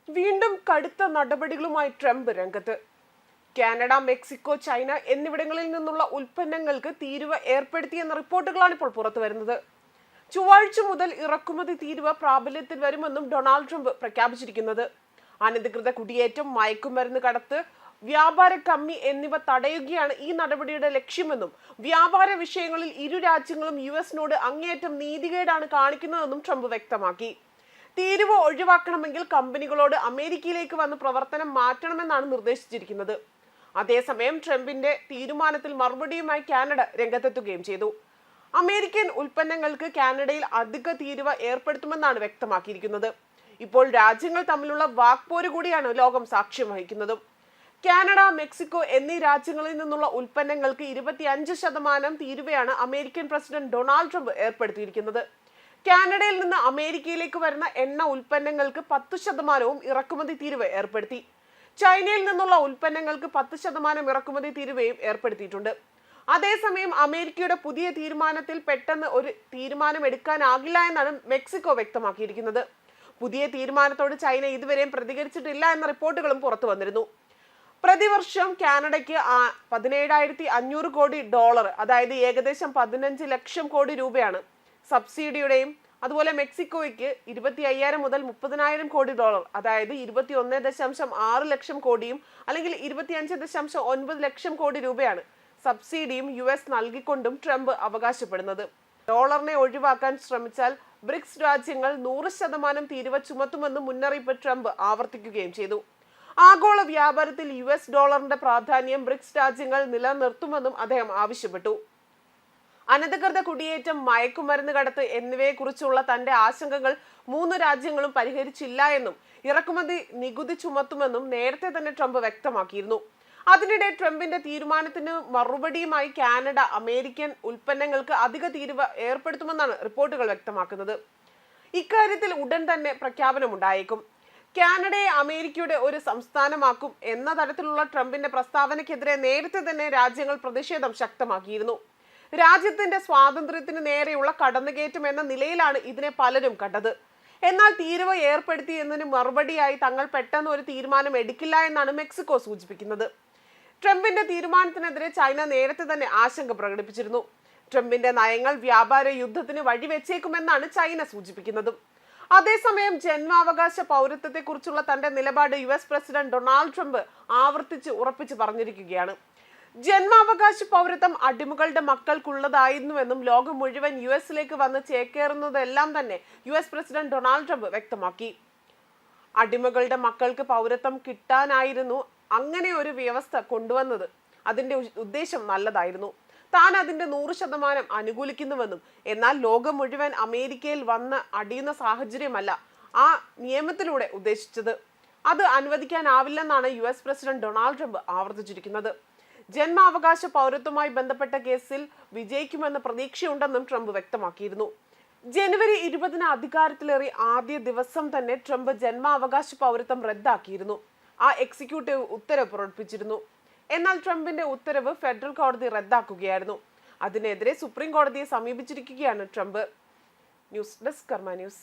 വീണ്ടും കടുത്ത നടപടികളുമായി ട്രംപ് രംഗത്ത്. കാനഡ, മെക്സിക്കോ, ചൈന എന്നിവിടങ്ങളിൽ നിന്നുള്ള ഉൽപ്പന്നങ്ങൾക്ക് തീരുവ ഏർപ്പെടുത്തിയെന്ന റിപ്പോർട്ടുകളാണ് ഇപ്പോൾ പുറത്തു വരുന്നത്. ചൊവ്വാഴ്ച മുതൽ ഇറക്കുമതി തീരുവ പ്രാബല്യത്തിൽ വരുമെന്നും ഡൊണാൾഡ് ട്രംപ് പ്രഖ്യാപിച്ചിരിക്കുന്നത്. അനധികൃത കുടിയേറ്റം, മയക്കുമരുന്ന് കടത്ത്, വ്യാപാര കമ്മി എന്നിവ തടയുകയാണ് ഈ നടപടിയുടെ ലക്ഷ്യമെന്നും വ്യാപാര വിഷയങ്ങളിൽ ഇരു രാജ്യങ്ങളും യുഎസിനോട് അങ്ങേയറ്റം നീതികേടാണ് കാണിക്കുന്നതെന്നും ട്രംപ് വ്യക്തമാക്കി. തീരുവ ഒഴിവാക്കണമെങ്കിൽ കമ്പനികളോട് അമേരിക്കയിലേക്ക് വന്ന് പ്രവർത്തനം മാറ്റണമെന്നാണ് നിർദ്ദേശിച്ചിരിക്കുന്നത്. അതേസമയം ട്രംപിന്റെ തീരുമാനത്തിൽ മറുപടിയുമായി കാനഡ രംഗത്തെത്തുകയും ചെയ്തു. അമേരിക്കൻ ഉൽപ്പന്നങ്ങൾക്ക് കാനഡയിൽ അധിക തീരുവ ഏർപ്പെടുത്തുമെന്നാണ് വ്യക്തമാക്കിയിരിക്കുന്നത്. ഇപ്പോൾ രാജ്യങ്ങൾ തമ്മിലുള്ള വാക്പോര് കൂടിയാണ് ലോകം സാക്ഷ്യം വഹിക്കുന്നതും. കാനഡ, മെക്സിക്കോ എന്നീ രാജ്യങ്ങളിൽ നിന്നുള്ള ഉൽപ്പന്നങ്ങൾക്ക് 25% തീരുവയാണ് അമേരിക്കൻ പ്രസിഡന്റ് ഡൊണാൾഡ് ട്രംപ് ഏർപ്പെടുത്തിയിരിക്കുന്നത്. കാനഡയിൽ നിന്ന് അമേരിക്കയിലേക്ക് വരുന്ന എണ്ണ ഉൽപ്പന്നങ്ങൾക്ക് 10% ഇറക്കുമതി തീരുവ ഏർപ്പെടുത്തി. ചൈനയിൽ നിന്നുള്ള ഉൽപ്പന്നങ്ങൾക്ക് 10% ഇറക്കുമതി തീരുവയും ഏർപ്പെടുത്തിയിട്ടുണ്ട്. അതേസമയം അമേരിക്കയുടെ പുതിയ തീരുമാനത്തിൽ പെട്ടെന്ന് ഒരു തീരുമാനം എടുക്കാനാകില്ല എന്നാണ് മെക്സിക്കോ വ്യക്തമാക്കിയിരിക്കുന്നത്. പുതിയ തീരുമാനത്തോട് ചൈന ഇതുവരെയും പ്രതികരിച്ചിട്ടില്ല എന്ന റിപ്പോർട്ടുകളും പുറത്തു വന്നിരുന്നു. പ്രതിവർഷം കാനഡയ്ക്ക് $17,500 കോടി, അതായത് ഏകദേശം 15 ലക്ഷം കോടി രൂപയാണ് സബ്സിഡിയുടെയും അതുപോലെ മെക്സിക്കോയ്ക്ക് 25,000 മുതൽ 30,000 കോടി ഡോളർ, അതായത് 21.6 ലക്ഷം കോടിയും അല്ലെങ്കിൽ 25.9 ലക്ഷം കോടി രൂപയാണ് സബ്സിഡിയും യുഎസ് നൽകിക്കൊണ്ടും ട്രംപ് അവകാശപ്പെടുന്നത്. ഡോളറിനെ ഒഴിവാക്കാൻ ശ്രമിച്ചാൽ ബ്രിക്സ് രാജ്യങ്ങൾ 100% തീരുവ ചുമത്തുമെന്ന് മുന്നറിയിപ്പ് ട്രംപ് ആവർത്തിക്കുകയും ചെയ്തു. ആഗോള വ്യാപാരത്തിൽ യുഎസ് ഡോളറിന്റെ പ്രാധാന്യം ബ്രിക്സ് രാജ്യങ്ങൾ നിലനിർത്തുമെന്നും അദ്ദേഹം ആവശ്യപ്പെട്ടു. അനധികൃത കുടിയേറ്റം, മയക്കുമരുന്ന് കടത്ത് എന്നിവയെക്കുറിച്ചുള്ള തന്റെ ആശങ്കകൾ 3 രാജ്യങ്ങളും പരിഹരിച്ചില്ല എന്നും ഇറക്കുമതി നികുതി ചുമത്തുമെന്നും നേരത്തെ തന്നെ ട്രംപ് വ്യക്തമാക്കിയിരുന്നു. അതിനിടെ ട്രംപിന്റെ തീരുമാനത്തിന് മറുപടിയുമായി കാനഡ അമേരിക്കൻ ഉൽപ്പന്നങ്ങൾക്ക് അധിക തീരുവ ഏർപ്പെടുത്തുമെന്നാണ് റിപ്പോർട്ടുകൾ വ്യക്തമാക്കുന്നത്. ഇക്കാര്യത്തിൽ ഉടൻ തന്നെ പ്രഖ്യാപനമുണ്ടായേക്കും. കാനഡയെ അമേരിക്കയുടെ ഒരു സംസ്ഥാനമാക്കും എന്ന തരത്തിലുള്ള ട്രംപിന്റെ പ്രസ്താവനയ്ക്കെതിരെ നേരത്തെ തന്നെ രാജ്യങ്ങൾ പ്രതിഷേധം ശക്തമാക്കിയിരുന്നു. രാജ്യത്തിന്റെ സ്വാതന്ത്ര്യത്തിന് നേരെയുള്ള കടന്നുകയറ്റം എന്ന നിലയിലാണ് ഇതിനെ പലരും കണ്ടത്. എന്നാൽ തീരുവ ഏർപ്പെടുത്തി എന്നതിന് മറുപടിയായി തങ്ങൾ പെട്ടെന്ന് ഒരു തീരുമാനം എടുക്കില്ല എന്നാണ് മെക്സിക്കോ സൂചിപ്പിക്കുന്നത്. ട്രംപിന്റെ തീരുമാനത്തിനെതിരെ ചൈന നേരത്തെ തന്നെ ആശങ്ക പ്രകടിപ്പിച്ചിരുന്നു. ട്രംപിന്റെ നയങ്ങൾ വ്യാപാര യുദ്ധത്തിന് വഴിവെച്ചേക്കുമെന്നാണ് ചൈന സൂചിപ്പിക്കുന്നതും. അതേസമയം ജന്മാവകാശ പൗരത്വത്തെക്കുറിച്ചുള്ള തന്റെ നിലപാട് യുഎസ് പ്രസിഡന്റ് ഡൊണാൾഡ് ട്രംപ് ആവർത്തിച്ച് ഉറപ്പിച്ചു പറഞ്ഞിരിക്കുകയാണ്. ജന്മാവകാശ പൗരത്വം അടിമകളുടെ മക്കൾക്കുള്ളതായിരുന്നുവെന്നും ലോകം മുഴുവൻ യുഎസിലേക്ക് വന്ന് ചേക്കേറുന്നതെല്ലാം തന്നെ യുഎസ് പ്രസിഡന്റ് ഡൊണാൾഡ് ട്രംപ് വ്യക്തമാക്കി. അടിമകളുടെ മക്കൾക്ക് പൗരത്വം കിട്ടാനായിരുന്നു അങ്ങനെ ഒരു വ്യവസ്ഥ കൊണ്ടുവന്നത്. അതിന്റെ ഉദ്ദേശം നല്ലതായിരുന്നു. താൻ അതിന്റെ 100% അനുകൂലിക്കുന്നുവെന്നും എന്നാൽ ലോകം മുഴുവൻ അമേരിക്കയിൽ വന്ന് അടിയുന്ന സാഹചര്യമല്ല ആ നിയമത്തിലൂടെ ഉദ്ദേശിച്ചത്. അത് അനുവദിക്കാനാവില്ലെന്നാണ് യുഎസ് പ്രസിഡന്റ് ഡൊണാൾഡ് ട്രംപ് ആവർത്തിച്ചിരിക്കുന്നത്. ജന്മാവകാശ പൗരത്വവുമായി ബന്ധപ്പെട്ട കേസിൽ വിജയിക്കുമെന്ന പ്രതീക്ഷയുണ്ടെന്നും ട്രംപ് വ്യക്തമാക്കിയിരുന്നു. ജനുവരി 20 അധികാരത്തിലേറി ആദ്യ ദിവസം തന്നെ ട്രംപ് ജന്മാവകാശ പൗരത്വം റദ്ദാക്കിയിരുന്നു. ആ എക്സിക്യൂട്ടീവ് ഉത്തരവ് പുറപ്പെടുവിച്ചിരുന്നു. എന്നാൽ ട്രംപിന്റെ ഉത്തരവ് ഫെഡറൽ കോടതി റദ്ദാക്കുകയായിരുന്നു. അതിനെതിരെ സുപ്രീം കോടതിയെ സമീപിച്ചിരിക്കുകയാണ് ട്രംപ്. ന്യൂസ് ഡെസ്ക് കർമ്മ ന്യൂസ്.